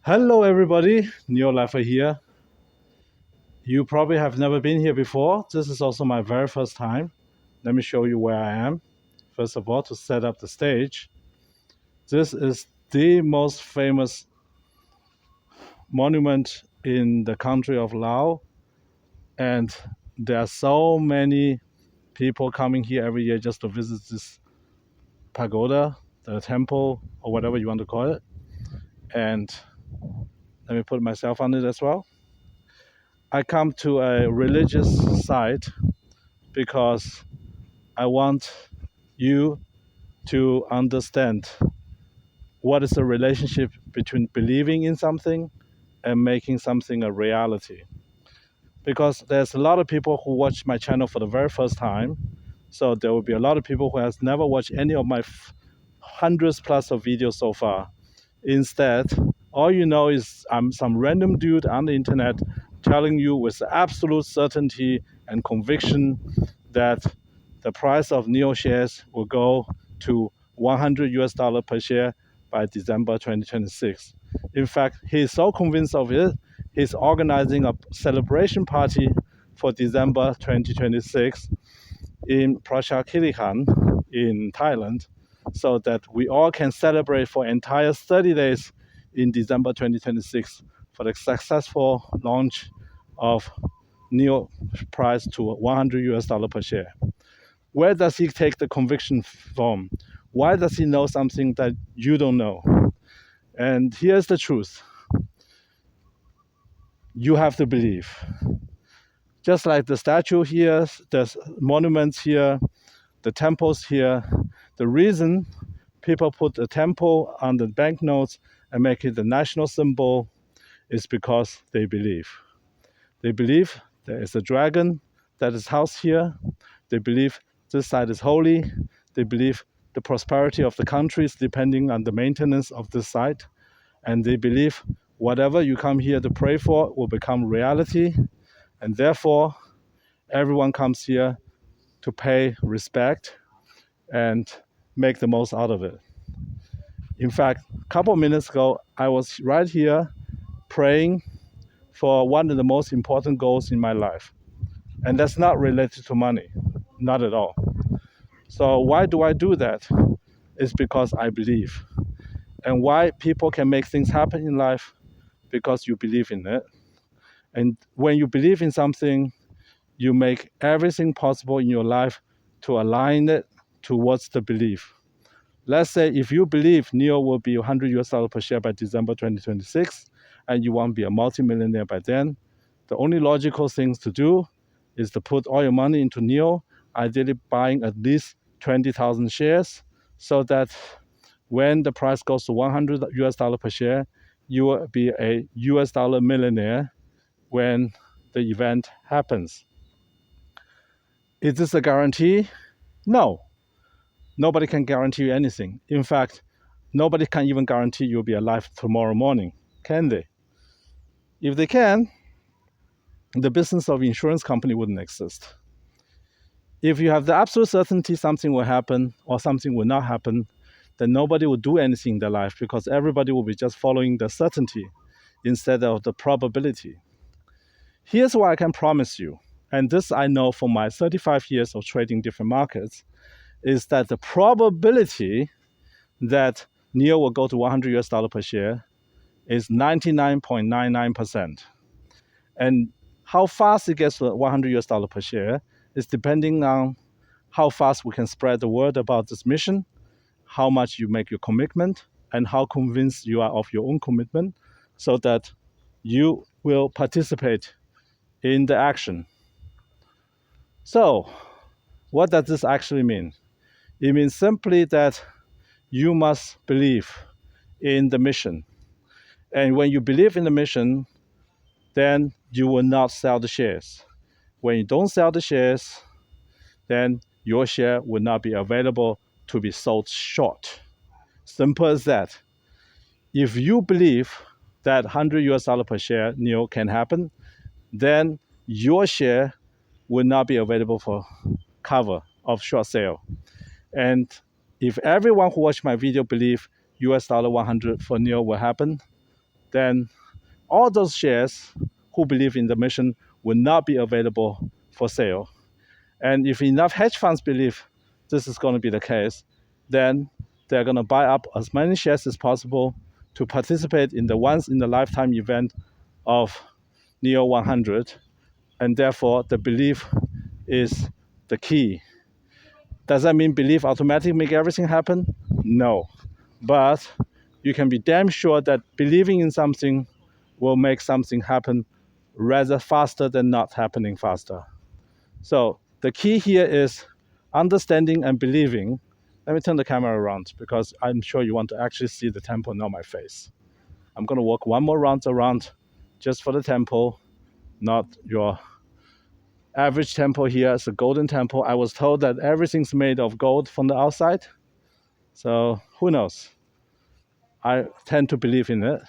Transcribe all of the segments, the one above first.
Hello, everybody. NIO Lifer here. You probably have never been here before. This is also my very first time. Let me show you where I am. First of all, to set up the stage, this is the most famous monument in the country of Laos, and there are so many people coming here every year just to visit this pagoda, the temple, or whatever you want to call it. And let me put myself on it as well. I come to a religious site because I want you to understand what is the relationship between believing in something and making something a reality. Because there's a lot of people who watch my channel for the very first time. So there will be a lot of people who has never watched any of my hundreds plus of videos so far. Instead, all you know is I'm some random dude on the internet telling you with absolute certainty and conviction that the price of NIO shares will go to 100 US dollar per share by December 2026. In fact, he's so convinced of it, he's organizing a celebration party for December 2026 in Prachakilihan in Thailand, so that we all can celebrate for entire 30 days in December 2026 for the successful launch of NIO price to 100 US dollar per share. Where does he take the conviction from? Why does he know something that you don't know? And here's the truth. You have to believe. Just like the statue here, the monuments here, the temples here, the reason people put a temple on the banknotes and make it the national symbol is because they believe. They believe there is a dragon that is housed here. They believe this site is holy. They believe the prosperity of the country is depending on the maintenance of this site. And they believe whatever you come here to pray for will become reality. And therefore, everyone comes here to pay respect and make the most out of it. In fact, a couple of minutes ago, I was right here praying for one of the most important goals in my life. And that's not related to money, not at all. So why do I do that? It's because I believe. And why people can make things happen in life? Because you believe in it. And when you believe in something, you make everything possible in your life to align it towards the belief. Let's say if you believe NIO will be 100 US dollar per share by December 2026, and you want to be a multimillionaire by then, the only logical things to do is to put all your money into NIO, ideally buying at least 20,000 shares, so that when the price goes to 100 US dollar per share, you will be a US dollar millionaire when the event happens. Is this a guarantee? No. Nobody can guarantee you anything. In fact, nobody can even guarantee you'll be alive tomorrow morning, can they? If they can, the business of insurance company wouldn't exist. If you have the absolute certainty something will happen or something will not happen, then nobody will do anything in their life because everybody will be just following the certainty instead of the probability. Here's what I can promise you, and this I know from my 35 years of trading different markets, is that the probability that NIO will go to 100 US dollar per share is 99.99%. And how fast it gets to 100 US dollar per share is depending on how fast we can spread the word about this mission, how much you make your commitment, and how convinced you are of your own commitment, so that you will participate in the action. So, what does this actually mean? It means simply that you must believe in the mission. And when you believe in the mission, then you will not sell the shares. When you don't sell the shares, then your share will not be available to be sold short. Simple as that. If you believe that 100 US dollar per share NIO can happen, then your share will not be available for cover of short sale. And if everyone who watched my video believe US dollar 100 for NIO will happen, then all those shares who believe in the mission will not be available for sale. And if enough hedge funds believe this is going to be the case, then they're going to buy up as many shares as possible to participate in the once in a lifetime event of NIO 100. And therefore, the belief is the key. Does that mean belief automatically make everything happen? No. But you can be damn sure that believing in something will make something happen rather faster than not happening faster. So the key here is understanding and believing. Let me turn the camera around because I'm sure you want to actually see the temple, not my face. I'm going to walk one more round around just for the temple, not your average temple here. It's a golden temple. I was told that everything's made of gold from the outside. So who knows? I tend to believe in it.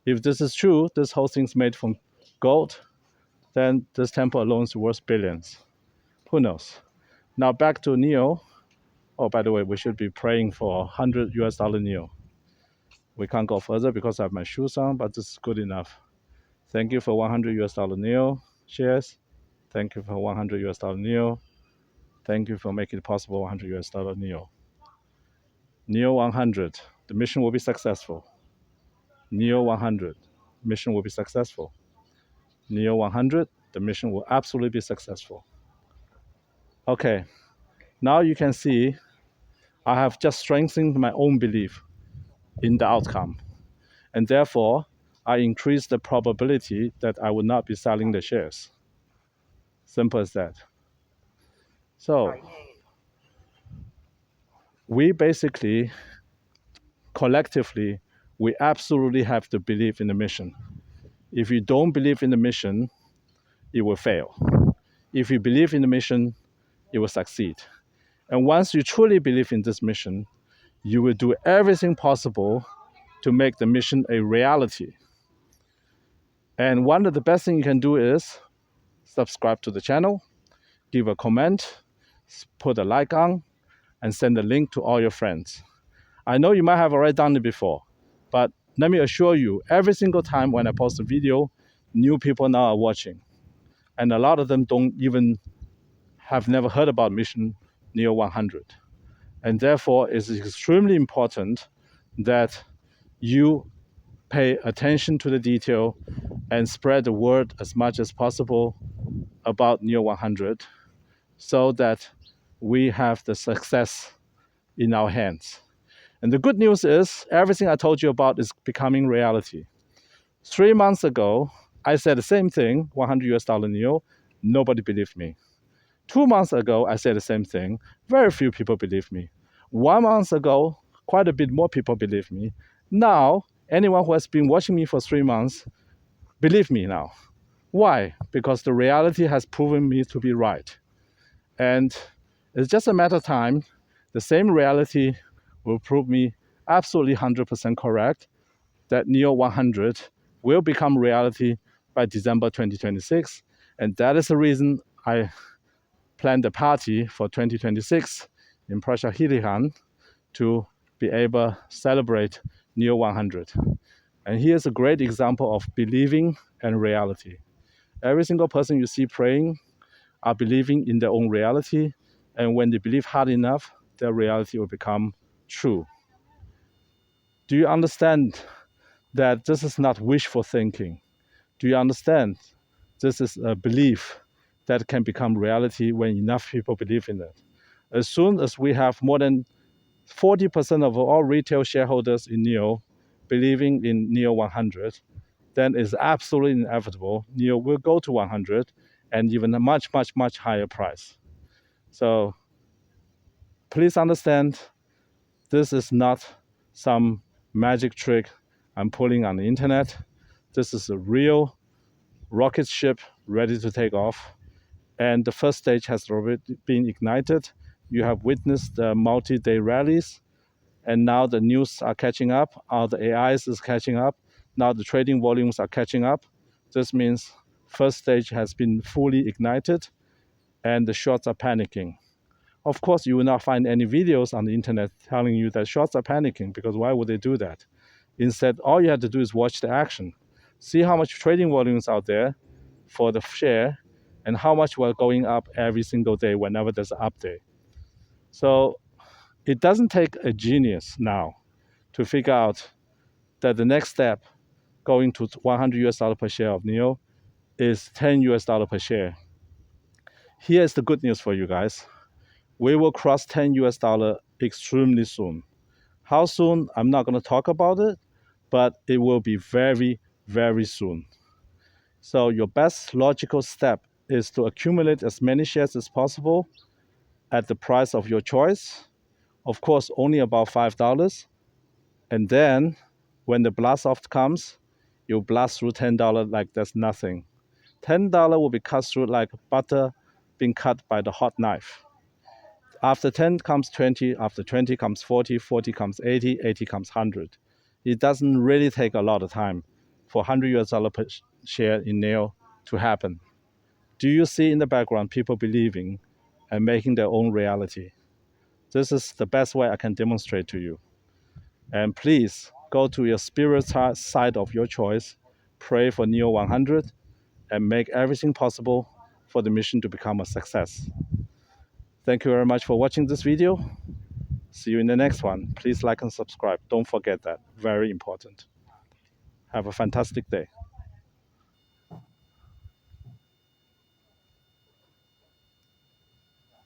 If this is true, this whole thing's made from gold, then this temple alone is worth billions. Who knows? Now back to NIO. Oh, by the way, we should be praying for $100 NIO. We can't go further because I have my shoes on, but this is good enough. Thank you for $100 NIO shares. Thank you for $100 NIO. Thank you for making it possible $100 NIO. NIO 100, the mission will be successful. NIO 100, mission will be successful. NIO 100, the mission will absolutely be successful. Okay, now you can see I have just strengthened my own belief in the outcome. And therefore, I increase the probability that I will not be selling the shares. Simple as that. So, we basically, collectively, we absolutely have to believe in the mission. If you don't believe in the mission, it will fail. If you believe in the mission, it will succeed. And once you truly believe in this mission, you will do everything possible to make the mission a reality. And one of the best things you can do is subscribe to the channel, give a comment, put a like on, and send a link to all your friends. I know you might have already done it before, but let me assure you, every single time when I post a video, new people now are watching. And a lot of them have never heard about Mission NIO 100. And therefore, it's extremely important that you pay attention to the detail and spread the word as much as possible about NIO 100 so that we have the success in our hands. And the good news is everything I told you about is becoming reality. 3 months ago, I said the same thing, $100 NIO, nobody believed me. 2 months ago, I said the same thing, very few people believed me. 1 month ago, quite a bit more people believed me. Now, anyone who has been watching me for 3 months, believe me now. Why? Because the reality has proven me to be right. And it's just a matter of time. The same reality will prove me absolutely 100% correct that NIO 100 will become reality by December 2026. And that is the reason I planned a party for 2026 in Prashahilihan to be able to celebrate NIO 100. And here's a great example of believing and reality. Every single person you see praying are believing in their own reality. And when they believe hard enough, their reality will become true. Do you understand that this is not wishful thinking? Do you understand this is a belief that can become reality when enough people believe in it? As soon as we have more than 40% of all retail shareholders in NIO believing in NIO 100, then it's absolutely inevitable NIO will go to 100 and even a much, much, much higher price. So please understand, this is not some magic trick I'm pulling on the internet. This is a real rocket ship ready to take off. And the first stage has already been ignited. You have witnessed the multi-day rallies. And now the news are catching up. All the AIs is catching up. Now the trading volumes are catching up. This means first stage has been fully ignited and the shorts are panicking. Of course, you will not find any videos on the internet telling you that shorts are panicking, because why would they do that? Instead, all you have to do is watch the action. See how much trading volumes out there for the share and how much we're going up every single day whenever there's an update. So it doesn't take a genius now to figure out that the next step going to $100 per share of NIO is $10 per share. Here's the good news for you guys. We will cross $10 extremely soon. How soon? I'm not going to talk about it, but it will be very, very soon. So your best logical step is to accumulate as many shares as possible at the price of your choice. Of course, only about $5. And then when the blast off comes, you blast through $10 like there's nothing. $10 will be cut through like butter being cut by the hot knife. After 10 comes 20, after 20 comes 40, 40 comes 80, 80 comes 100. It doesn't really take a lot of time for $100 per share in NIO to happen. Do you see in the background people believing and making their own reality? This is the best way I can demonstrate to you. And please go to your spirit side of your choice, pray for NIO 100, and make everything possible for the mission to become a success. Thank you very much for watching this video. See you in the next one. Please like and subscribe. Don't forget that. Very important. Have a fantastic day.